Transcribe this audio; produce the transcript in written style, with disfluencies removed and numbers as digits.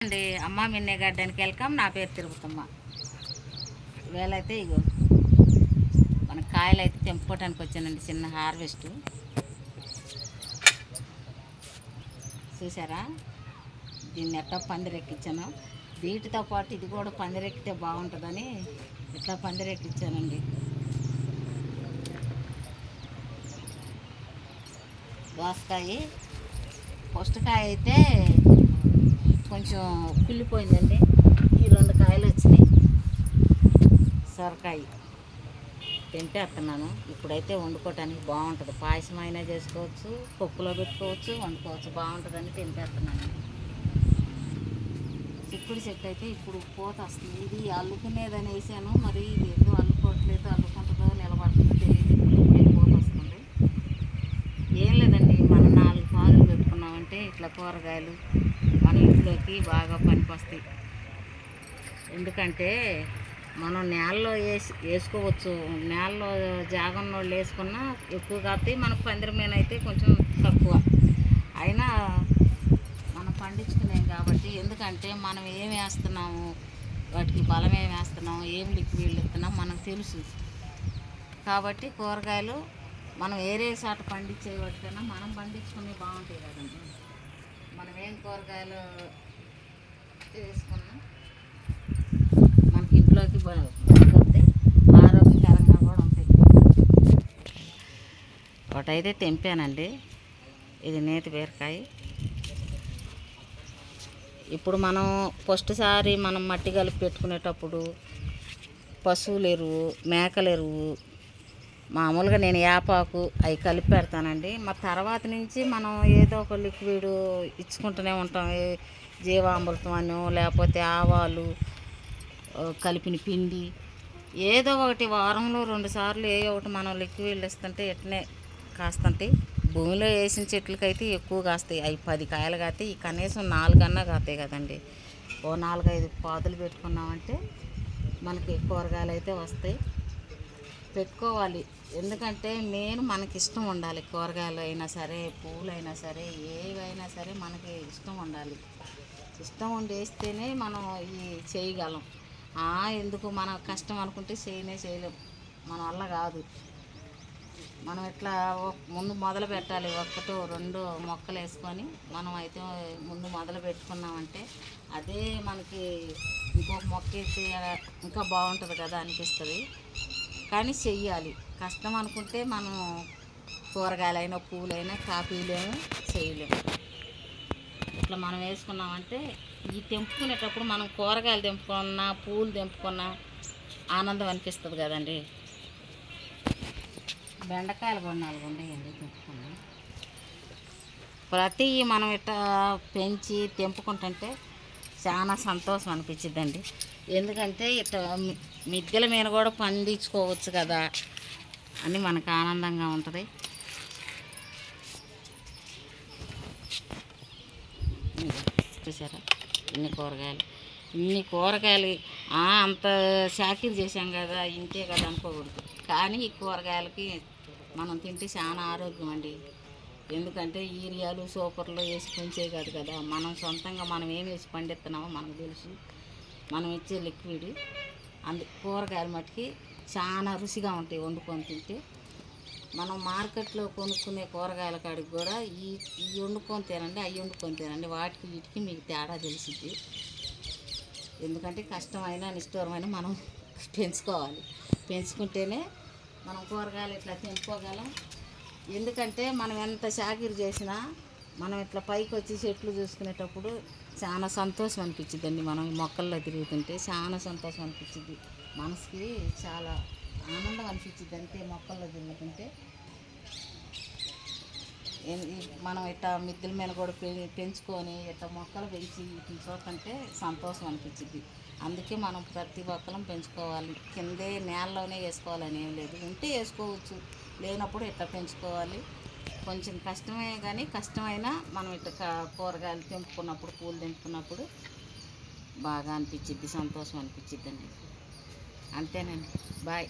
అండి అమ్మ మిన్నే గార్డెన్కి వెల్కమ్. నా పేరు తిరుగుతమ్మ. వేలైతే ఇగో మన కాయలు అయితే తెంపుకోవడానికి వచ్చానండి. చిన్న హార్వెస్ట్ చూసారా, దీన్ని ఎట్లా పందిరెక్కించాను. వీటితో పాటు ఇది కూడా పందిరెక్కితే బాగుంటుందని ఇట్లా పందిరెక్కించానండి. దోసకాయ ఫస్ట్ కాయ అయితే కొంచెం కుళ్ళిపోయిందండి. ఈ 2 కాయలు వచ్చినాయి. సొరకాయ తెంపేస్తున్నాను. ఇప్పుడైతే వండుకోవటానికి బాగుంటుంది. పాయసం అయినా చేసుకోవచ్చు, పప్పులో పెట్టుకోవచ్చు, వండుకోవచ్చు. బాగుంటుందని తెంపేస్తున్నాను. చిక్కుడు చెట్టు అయితే ఇప్పుడు పూత వస్తుంది. ఇది అల్లుకునేదని వేసాను, మరి ఇది ఎందుకు అల్లుకోవట్లేదు, అల్లుకుంటుందో నిలబడుతుందో తెలియదు. ఇప్పుడే పూత వస్తుంది. ఏం లేదండి, మనం 4 పాదులు పెట్టుకున్నామంటే ఇట్లా కూరగాయలు మన ఇంట్లోకి బాగా పనికొస్తాయి. ఎందుకంటే మనం నేలలో వేసుకోవచ్చు. నేలలో జాగన్నోళ్ళు వేసుకున్నా ఎక్కువ కాస్తాయి. మనకు పందిరి మీద అయితే కొంచెం తక్కువ అయినా మనం పండించుకునేం కాబట్టి. ఎందుకంటే మనం ఏం వేస్తున్నాము, వాటికి బలం ఏం వేస్తున్నాము, ఏం లిక్విడ్లు ఇస్తున్నాం మనకు తెలుసు. కాబట్టి కూరగాయలు మనం వేరే చోట పండించే వాటికన్నా మనం పండించుకునే బాగుంటాయి కదండి. మనం ఏం కూరగాయలు వేసుకున్నా మనకి ఇంట్లోకి బాగుంటాయి, ఆరోగ్యకరంగా కూడా ఉంటాయి. ఒకటైతే తెంపానండి. ఇది నేతి బీరకాయ. ఇప్పుడు మనం ఫస్ట్ సారి మనం మట్టి కలిపి పెట్టుకునేటప్పుడు పశువుల ఎరువు, మేకల ఎరువు, మామూలుగా నేను యాపాకు అవి కలిపి పెడతానండి. మా తర్వాత నుంచి మనం ఏదో ఒక లిక్విడ్ ఇచ్చుకుంటూనే ఉంటాం. జీవామృతం అనో లేకపోతే ఆవాలు కలిపిన పిండి ఏదో ఒకటి వారంలో 2 సార్లు ఏ ఒకటి మనం లిక్విడ్లు ఇస్తుంటే ఎట్నే కాస్తుంటాయి. భూమిలో వేసిన చెట్లకైతే ఎక్కువ కాస్తాయి. అవి 10 కాయలు కాస్తాయి. కనీసం 4 అన్నా కాస్తాయి కదండి. ఓ 4-5 పాదులు పెట్టుకున్నామంటే మనకి కూరగాయలు అయితే వస్తాయి. పెట్టుకోవాలి. ఎందుకంటే మెయిన్ మనకి ఇష్టం ఉండాలి. కూరగాయలు అయినా సరే, పువ్వులైనా సరే, ఏవైనా సరే మనకి ఇష్టం ఉండాలి. ఇష్టం ఉండి వేస్తేనే మనం ఇవి చేయగలం. ఎందుకు మనం కష్టం అనుకుంటే చేయలేం. మన వల్ల కాదు. మనం ఇట్లా ముందు మొదలు పెట్టాలి. 1-2 మొక్కలు వేసుకొని మనం అయితే ముందు మొదలు పెట్టుకున్నామంటే అదే మనకి ఇంకొక మొక్క వేస్తే ఇంకా బాగుంటుంది కదా అనిపిస్తుంది. కానీ చెయ్యాలి. కష్టం అనుకుంటే మనం కూరగాయలైనా పువ్వులైనా కాపీలేము, చేయలేము. ఇట్లా మనం వేసుకున్నామంటే ఈ తెంపుకునేటప్పుడు మనం కూరగాయలు తెంపుకున్నా, పువ్వులు తెంపుకున్నా ఆనందం అనిపిస్తుంది కదండి. బెండకాయలు కూడా 4 ఉండేయండి తెంపుకున్నాం. ప్రతి మనం ఇట్లా పెంచి తెంపుకుంటుంటే చాలా సంతోషం అనిపించిద్దండి. ఎందుకంటే ఇట్లా మిద్దెల మీద కూడా పండించుకోవచ్చు కదా అని మనకు ఆనందంగా ఉంటుంది. చూసారా ఇన్ని కూరగాయలు అంత చాకిరీ చేసాం కదా, ఇంతే కదా అనుకోకూడదు. కానీ ఈ కూరగాయలకి మనం తింటే చాలా ఆరోగ్యం అండి. ఎందుకంటే యూరియాలు, సూపర్లు వేసి పెంచే కాదు కదా. మనం సొంతంగా మనం ఏం వేసి పండిస్తున్నామో మనకు తెలుసు. మనం ఇచ్చే లిక్విడ్ కూరగాయల మట్టుకి చాలా రుచిగా ఉంటాయి వండుకొని తింటే. మనం మార్కెట్లో కొనుక్కునే కూరగాయల కాడికి కూడా ఈ వండుకొని తినండి, అవి వండుకొని తినండి, వాటికి వీటికి మీకు తేడా తెలిసిద్ది. ఎందుకంటే కష్టమైన నిష్ఠూరమైన మనం పెంచుకోవాలి. పెంచుకుంటేనే మనం కూరగాయలు ఇట్లా తెంపుకోగలం. ఎందుకంటే మనం ఎంత చాకిరీ చేసినా మనం ఇట్లా పైకి వచ్చి చెట్లు చూసుకునేటప్పుడు చాలా సంతోషం అనిపించిద్దండి. మనం మొక్కల్లో తిరుగుతుంటే చాలా సంతోషం అనిపించిద్ది. మనసుకి చాలా ఆనందం అనిపించిద్ది. అంతే మొక్కల్లో తిరుగుతుంటే మనం ఇట్లా మిద్దెల మీద కూడా పెంచుకొని ఇట్లా మొక్కలు పెంచి వీటిని చూస్తుంటే సంతోషం అనిపించిద్ది. అందుకే మనం ప్రతి ఒక్కరం పెంచుకోవాలి. కిందే నేలలోనే వేసుకోవాలని ఏం లేదు. ఉంటే వేసుకోవచ్చు, లేనప్పుడు ఇట్లా పెంచుకోవాలి. కొంచెం కష్టమే కానీ కష్టమైనా మనం ఇట్లా కూరగాయలు తెంపుకున్నప్పుడు, పూలు తెంపుకున్నప్పుడు బాగా అనిపించిద్ది, సంతోషం అనిపించిద్దండి. అంతేనండి. బాయ్.